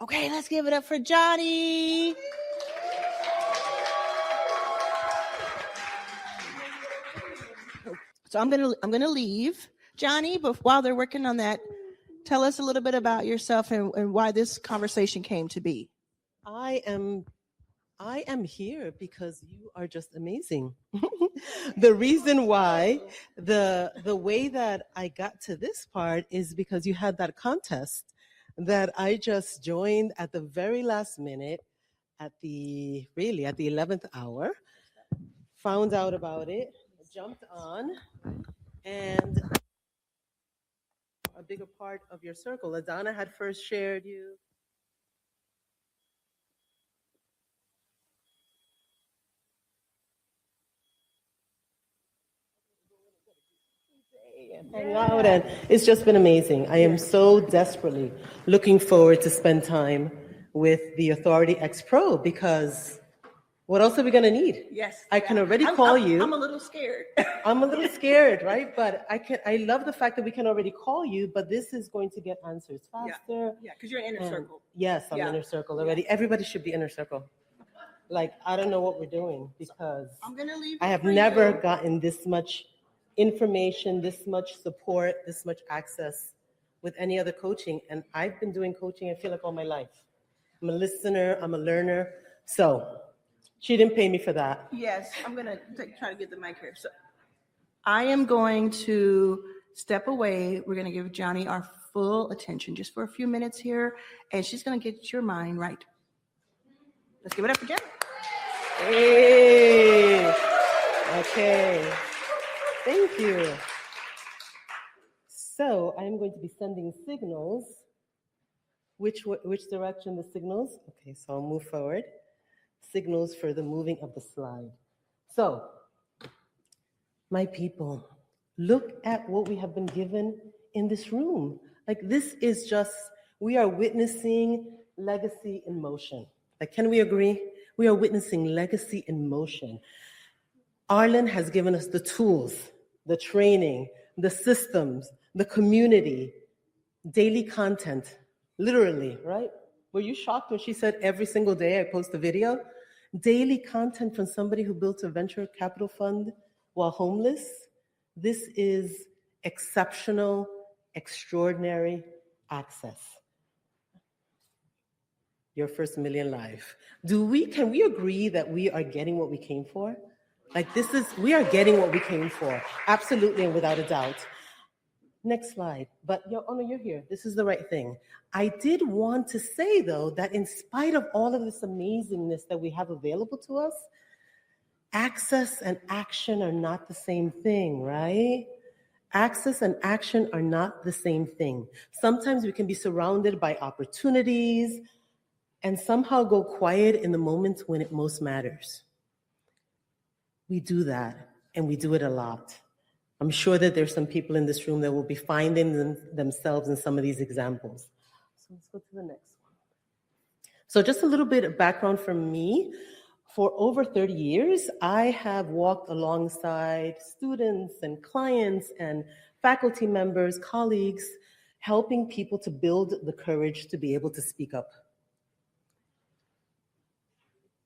Okay, let's give it up for Johnny. So I'm gonna leave Johnny, but while they're working on that, tell us a little bit about yourself and why this conversation came to be. I am here because you are just amazing. The reason why the way that I got to this part is because you had that contest that I just joined at the very last minute at the 11th hour, found out about it, jumped on, and a bigger part of your circle. Adana had first shared you. And hang out, and it's just been amazing. I am so desperately looking forward to spend time with the Authority X Pro because what else are we gonna need? Yes, I can already call you. I'm a little scared. I'm a little scared, right? But I love the fact that we can already call you, but this is going to get answers faster. Yeah, because you're in inner circle. Yes, I'm inner circle already. Everybody should be inner circle. Like, I don't know what we're doing because I'm gonna leave. I have never gotten this much information, this much support, this much access with any other coaching. And I've been doing coaching, I feel like, all my life. I'm a listener, I'm a learner. So she didn't pay me for that. Yes, I'm going to try to get the mic here. So I am going to step away. We're going to give Johnny our full attention just for a few minutes here, and she's going to get your mind right. Let's give it up for Johnny. Hey, okay. Thank you. So I'm going to be sending signals. Which direction the signals? Okay, so I'll move forward. Signals for the moving of the slide. So, my people, look at what we have been given in this room. Like, this is just, we are witnessing legacy in motion. Like, can we agree? We are witnessing legacy in motion. Arlen has given us the tools, the training, the systems, the community, daily content, literally, right? Were you shocked when she said every single day I post a video? Daily content from somebody who built a venture capital fund while homeless. This is exceptional, extraordinary access. Your first million live. Can we agree that we are getting what we came for? Like, we are getting what we came for. Absolutely and without a doubt. Next slide. But you're here. This is the right thing. I did want to say, though, that in spite of all of this amazingness that we have available to us, access and action are not the same thing, right? Access and action are not the same thing. Sometimes we can be surrounded by opportunities and somehow go quiet in the moments when it most matters. We do that, and we do it a lot. I'm sure that there's some people in this room that will be finding themselves in some of these examples. So let's go to the next one. So just a little bit of background from me. For over 30 years, I have walked alongside students and clients and faculty members, colleagues, helping people to build the courage to be able to speak up.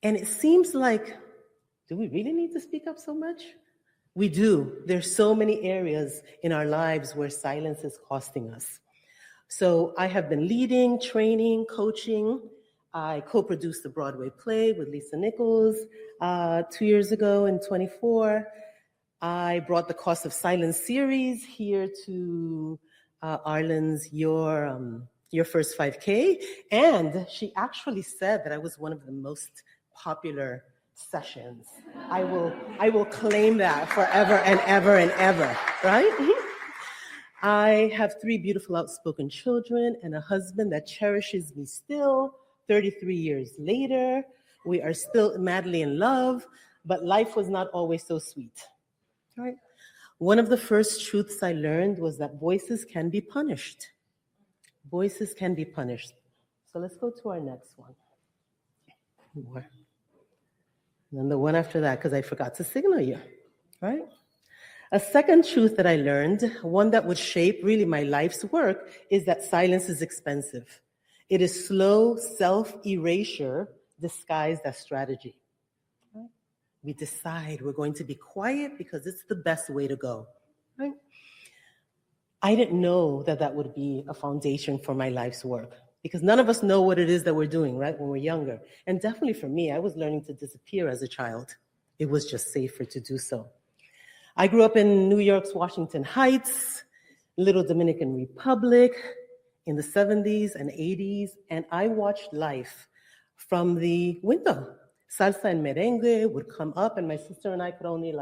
And it seems like, do we really need to speak up so much? We do. There's so many areas in our lives where silence is costing us. So I have been leading, training, coaching. I co-produced a Broadway play with Lisa Nichols 2 years ago in 24. I brought the Cost of Silence series here to Arlen's Your First 5K. And she actually said that I was one of the most popular sessions. I will claim that forever and ever and ever, right? I have 3 beautiful outspoken children and a husband that cherishes me still. 33 years later, we are still madly in love, but life was not always so sweet, right? One of the first truths I learned was that voices can be punished. Voices can be punished. So let's go to our next one. More. And then the one after that, because I forgot to signal you, right? A second truth that I learned, one that would shape really my life's work, is that silence is expensive. It is slow self-erasure disguised as strategy. Right? We decide we're going to be quiet because it's the best way to go. Right? I didn't know that that would be a foundation for my life's work because none of us know what it is that we're doing, right, when we're younger. And definitely for me, I was learning to disappear as a child. It was just safer to do so. I grew up in New York's Washington Heights, Little Dominican Republic in the 70s and 80s, and I watched life from the window. Salsa and merengue would come up, and my sister and I could only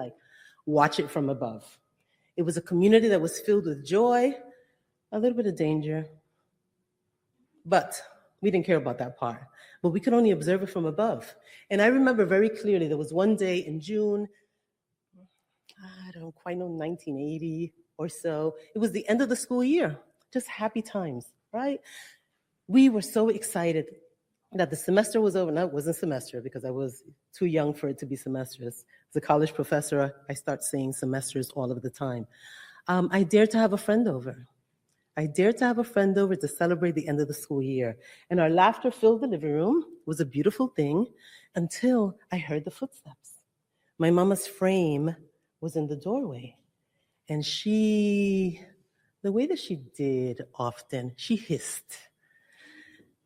watch it from above. It was a community that was filled with joy, a little bit of danger, but we didn't care about that part. But we could only observe it from above. And I remember very clearly there was one day in June, I don't quite know, 1980 or so. It was the end of the school year, just happy times, right? We were so excited that the semester was over. No, it wasn't semester because I was too young for it to be semesters. As a college professor, I start saying semesters all of the time. I dared to have a friend over. To celebrate the end of the school year. And our laughter filled the living room. It was a beautiful thing until I heard the footsteps. My mama's frame was in the doorway. And the way that she did often, she hissed,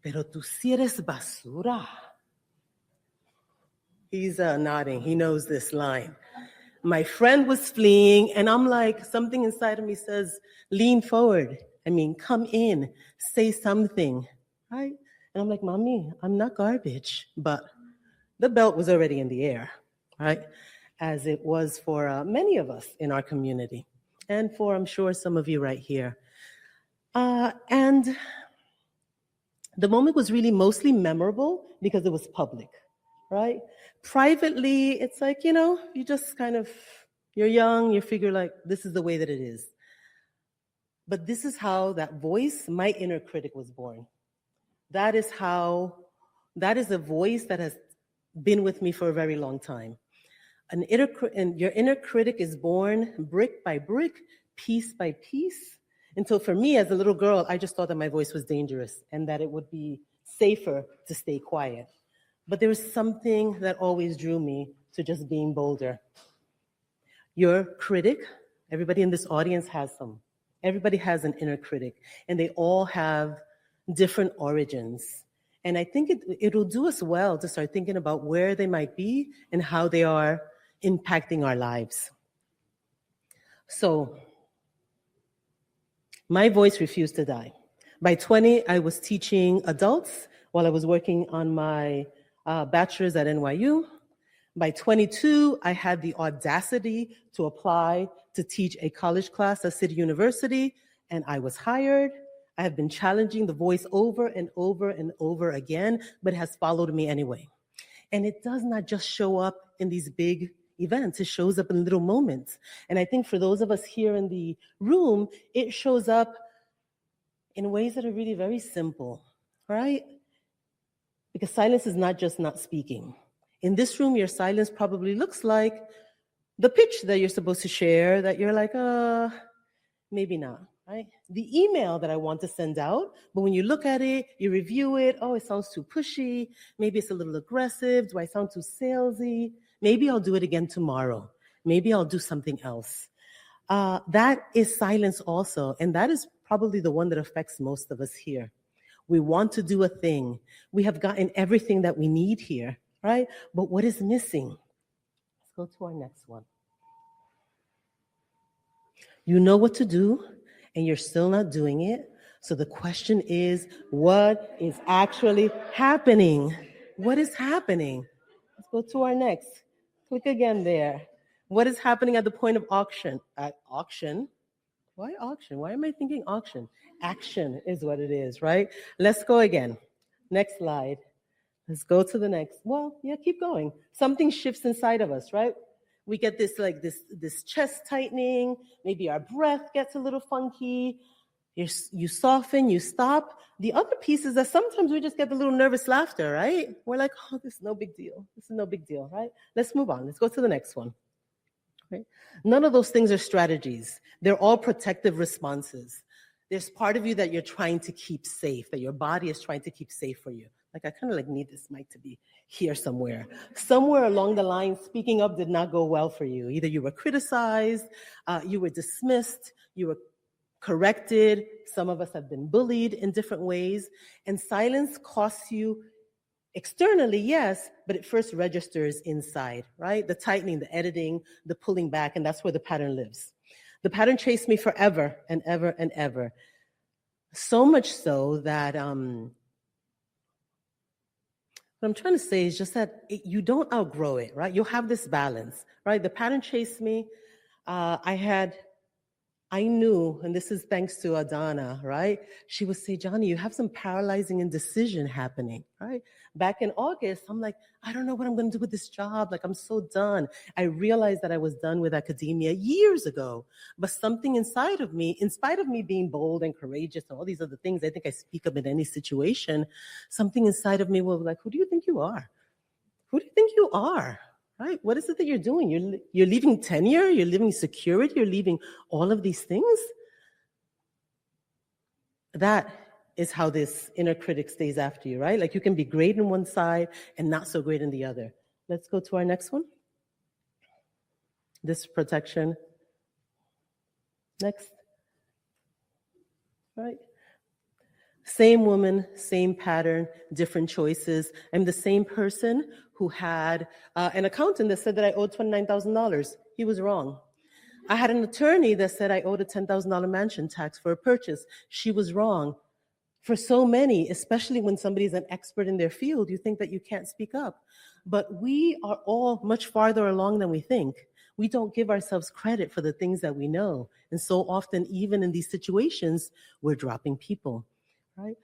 "Pero tú sí eres basura." He's nodding. He knows this line. My friend was fleeing, and I'm like, something inside of me says, lean forward. Come in, say something, right? And I'm like, Mommy, I'm not garbage. But the belt was already in the air, right? As it was for many of us in our community, and for, I'm sure, some of you right here. And the moment was really mostly memorable because it was public, right? Privately, it's like, you just you're young, you figure this is the way that it is. But this is how that voice, my inner critic, was born. That is a voice that has been with me for a very long time. And your inner critic is born brick by brick, piece by piece, until for me as a little girl, I just thought that my voice was dangerous and that it would be safer to stay quiet. But there was something that always drew me to just being bolder. Your critic, everybody in this audience has some. Everybody has an inner critic, and they all have different origins. And I think it'll do us well to start thinking about where they might be and how they are impacting our lives. So, my voice refused to die. By 20, I was teaching adults while I was working on my bachelor's at NYU. By 22, I had the audacity to apply to teach a college class at City University, and I was hired. I have been challenging the voice over and over and over again, but it has followed me anyway. And it does not just show up in these big events. It shows up in little moments. And I think for those of us here in the room, it shows up in ways that are really very simple, right? Because silence is not just not speaking. In this room, your silence probably looks like the pitch that you're supposed to share that you're like, maybe not, right? The email that I want to send out, but when you look at it, you review it, oh, it sounds too pushy. Maybe it's a little aggressive. Do I sound too salesy? Maybe I'll do it again tomorrow. Maybe I'll do something else. That is silence also, and that is probably the one that affects most of us here. We want to do a thing. We have gotten everything that we need here, right? But what is missing? Let's go to our next one. You know what to do, and you're still not doing it. So the question is, what is actually happening? What is happening? Let's go to our next. Click again there. What is happening at the point of auction? At auction? Why auction? Why am I thinking auction? Action is what it is, right? Let's go again. Next slide. Let's go to the next. Well, yeah, keep going. Something shifts inside of us, right? We get this chest tightening. Maybe our breath gets a little funky. You soften, you stop. The other piece is that sometimes we just get the little nervous laughter, right? We're like, oh, this is no big deal. This is no big deal, right? Let's move on. Let's go to the next one. Right? None of those things are strategies. They're all protective responses. There's part of you that you're trying to keep safe, that your body is trying to keep safe for you. Like, I kind of like need this mic to be here somewhere. Somewhere along the line, speaking up did not go well for you. Either you were criticized, you were dismissed, you were corrected. Some of us have been bullied in different ways. And silence costs you externally, yes, but it first registers inside, right? The tightening, the editing, the pulling back, and that's where the pattern lives. The pattern chased me forever and ever and ever. So much so that what I'm trying to say is just that you don't outgrow it, right? You'll have this balance, right? The pattern chased me. I knew, and this is thanks to Adana, right? She would say, Johnny, you have some paralyzing indecision happening, right? Back in August, I'm like, I don't know what I'm going to do with this job. Like, I'm so done. I realized that I was done with academia years ago, but something inside of me, in spite of me being bold and courageous and all these other things, I think I speak up in any situation, something inside of me was like, who do you think you are? Who do you think you are? Right? What is it that you're doing? You're leaving tenure, you're leaving security, you're leaving all of these things. That is how this inner critic stays after you, right? Like, you can be great in one side and not so great in the other. Let's go to our next one. This protection. Next. Right? Same woman, same pattern, different choices. I'm the same person who had an accountant that said that I owed $29,000. He was wrong. I had an attorney that said I owed a $10,000 mansion tax for a purchase. She was wrong. For so many, especially when somebody's an expert in their field, you think that you can't speak up. But we are all much farther along than we think. We don't give ourselves credit for the things that we know. And so often, even in these situations, we're dropping people. Right?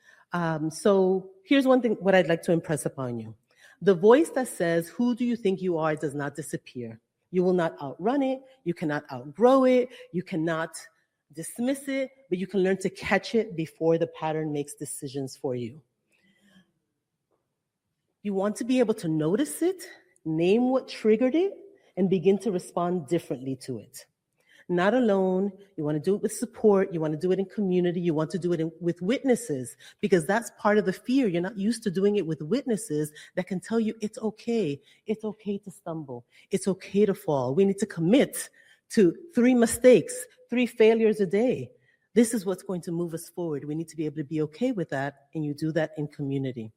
So here's one thing, what I'd like to impress upon you. The voice that says, who do you think you are, does not disappear. You will not outrun it. You cannot outgrow it. You cannot dismiss it, but you can learn to catch it before the pattern makes decisions for you. You want to be able to notice it, name what triggered it, and begin to respond differently to it. Not alone. You want to do it with support. You want to do it in community. You want to do it with witnesses, because that's part of the fear. You're not used to doing it with witnesses that can tell you it's okay. It's okay to stumble. It's okay to fall. We need to commit to 3 mistakes, 3 failures a day. This is what's going to move us forward. We need to be able to be okay with that, and you do that in community.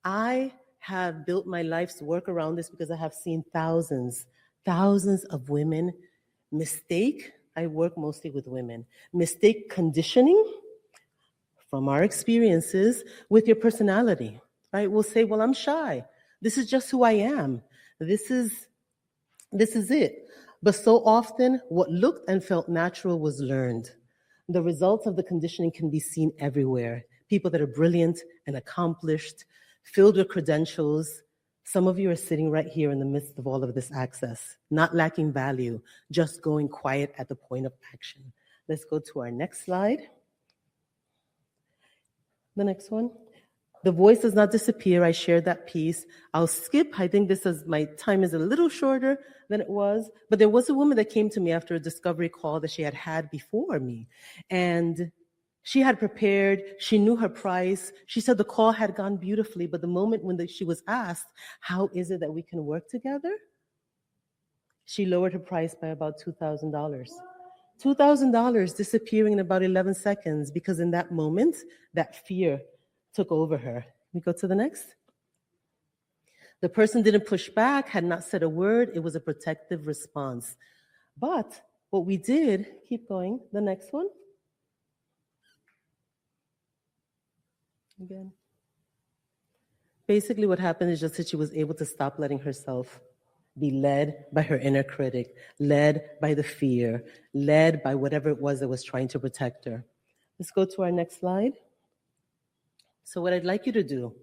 I have built my life's work around this because I have seen thousands of women mistake, I work mostly with women, mistake conditioning from our experiences with your personality, right? We'll say, well, I'm shy. This is just who I am. This is it. But so often, what looked and felt natural was learned. The results of the conditioning can be seen everywhere. People that are brilliant and accomplished, filled with credentials. Some of you are sitting right here in the midst of all of this access, not lacking value, just going quiet at the point of action. Let's go to our next slide. The next one. The voice does not disappear. I shared that piece. I'll skip. I think my time is a little shorter than it was. But there was a woman that came to me after a discovery call that she had had before me. And she had prepared. She knew her price. She said the call had gone beautifully. But the moment when she was asked, how is it that we can work together? She lowered her price by about $2,000. $2,000 disappearing in about 11 seconds because in that moment, that fear took over her. We go to the next. The person didn't push back, had not said a word. It was a protective response. But what we did, keep going, the next one. Again. Basically what happened is just that she was able to stop letting herself be led by her inner critic, led by the fear, led by whatever it was that was trying to protect her. Let's go to our next slide. So what I'd like you to do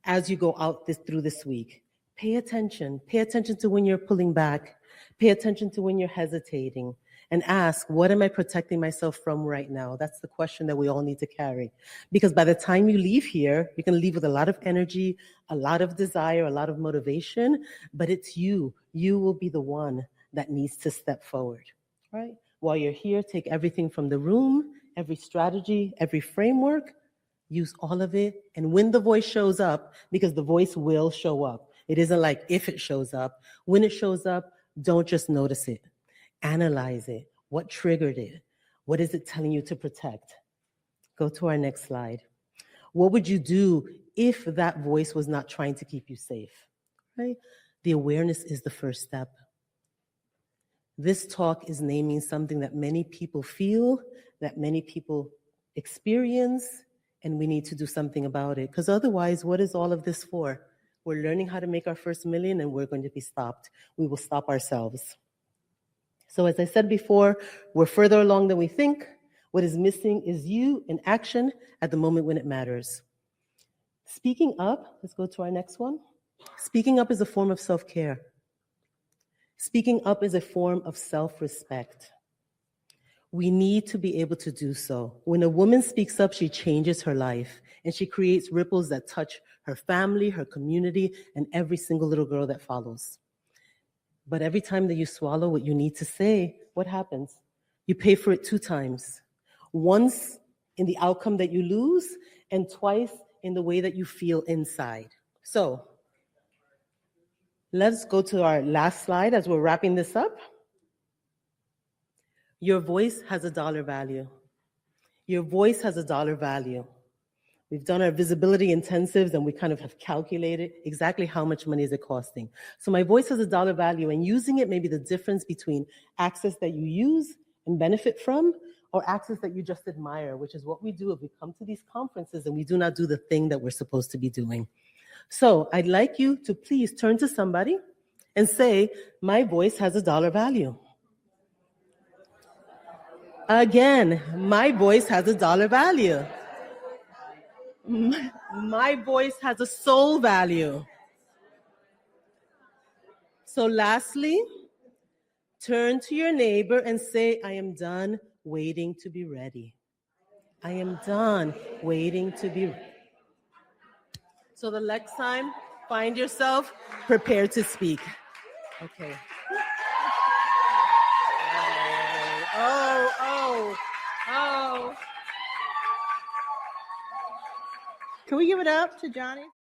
as you go out through this week, pay attention. Pay attention to when you're pulling back. Pay attention to when you're hesitating. And ask, what am I protecting myself from right now? That's the question that we all need to carry. Because by the time you leave here, you can leave with a lot of energy, a lot of desire, a lot of motivation, but it's you. You will be the one that needs to step forward, right? While you're here, take everything from the room every strategy, every framework. Use all of it. And when the voice shows up, because the voice will show up, it isn't like if it shows up. When it shows up, don't just notice it. Analyze it. What triggered it? What is it telling you to protect? Go to our next slide. What would you do if that voice was not trying to keep you safe? Right? The awareness is the first step. This talk is naming something that many people feel, that many people experience, and we need to do something about it. Because otherwise, what is all of this for? We're learning how to make our first million and we're going to be stopped. We will stop ourselves. So as I said before, we're further along than we think. What is missing is you in action at the moment when it matters. Speaking up, let's go to our next one. Speaking up is a form of self-care. Speaking up is a form of self-respect. We need to be able to do so. When a woman speaks up, she changes her life, and she creates ripples that touch her family, her community, and every single little girl that follows. But every time that you swallow what you need to say, what happens? You pay for it 2 times. Once in the outcome that you lose, and twice in the way that you feel inside. So, let's go to our last slide as we're wrapping this up. Your voice has a dollar value. Your voice has a dollar value. We've done our visibility intensives and we kind of have calculated exactly how much money is it costing. So my voice has a dollar value, and using it may be the difference between access that you use and benefit from or access that you just admire, which is what we do if we come to these conferences and we do not do the thing that we're supposed to be doing. So I'd like you to please turn to somebody and say, my voice has a dollar value. Again, my voice has a dollar value. My voice has a soul value. So lastly, turn to your neighbor and say, I am done waiting to be ready. I am done waiting to be ready. So the next time, find yourself prepared to speak. Okay. Oh. Can we give it up to Johnny?